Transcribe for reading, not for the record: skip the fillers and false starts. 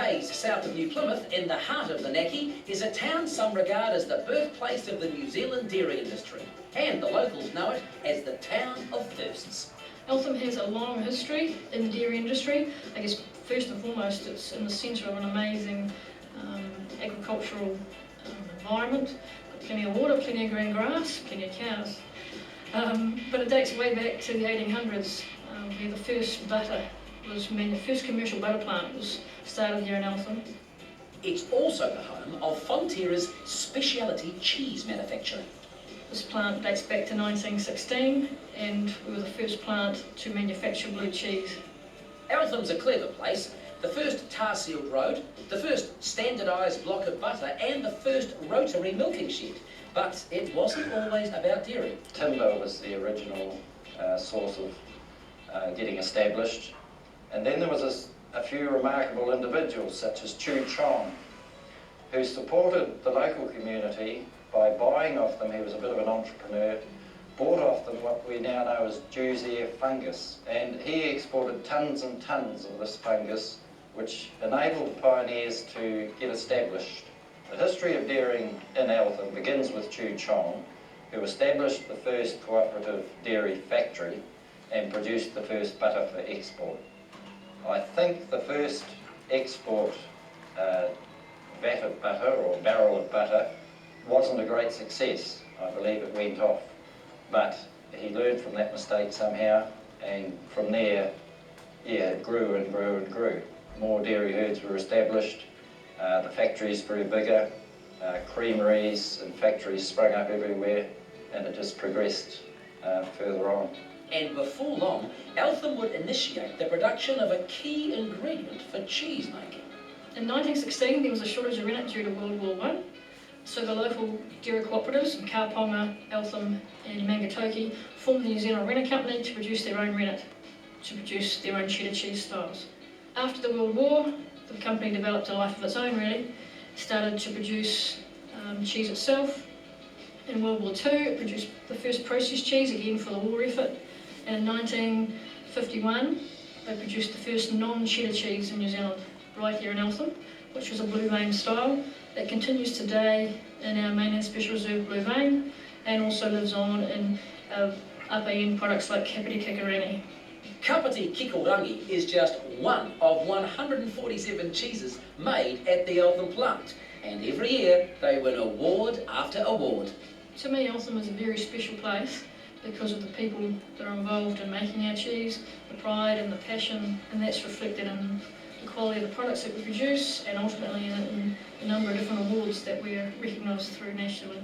k's south of New Plymouth, in the heart of the Naki, is a town some regard as the birthplace of the New Zealand dairy industry, and the locals know it as the town of firsts. Eltham has a long history in the dairy industry. I guess first and foremost it's in the centre of an amazing agricultural environment. Got plenty of water, plenty of green grass, plenty of cows. But it dates way back to the 1800s, where the first first commercial butter plant was started here in Eltham. It's also the home of Fonterra's speciality cheese manufacturing. This plant dates back to 1916, and we were the first plant to manufacture blue cheese. Eltham's a clever place. The first tar-sealed road, the first standardised block of butter, and the first rotary milking shed. But it wasn't always about dairy. Timber was the original source of getting established. And then there was a few remarkable individuals, such as Chu Chong, who supported the local community by buying off them. He was a bit of an entrepreneur, bought off them what we now know as Jew's ear fungus, and he exported tons and tons of this fungus, which enabled pioneers to get established. The history of dairying in Eltham begins with Chu Chong, who established the first cooperative dairy factory and produced the first butter for export. I think the first export vat of butter or barrel of butter wasn't a great success. I believe it went off, but he learned from that mistake somehow, and from there, it grew and grew and grew. More dairy herds were established, the factories grew bigger, creameries and factories sprung up everywhere, and it just progressed further on. And before long, Eltham would initiate the production of a key ingredient for cheese making. In 1916 there was a shortage of rennet due to World War I, so the local dairy cooperatives in Kauponga, Eltham and Mangatoki formed the New Zealand Rennet Company to produce their own rennet, to produce their own cheddar cheese styles. After the World War, the company developed a life of its own really, started to produce cheese itself. In World War II it produced the first processed cheese, again for the war effort, and in 1951 they produced the first non-cheddar cheese in New Zealand, right here in Eltham, which was a blue vein style that continues today in our main and special reserve blue vein, and also lives on in upper end products like Kapiti Kikarangi. Kapiti Kikorangi is just one of 147 cheeses made at the Eltham plant, and every year they win award after award. To me, Eltham is a very special place because of the people that are involved in making our cheese, the pride and the passion, and that's reflected in the quality of the products that we produce, and ultimately in the number of different awards that we're recognised through nationally.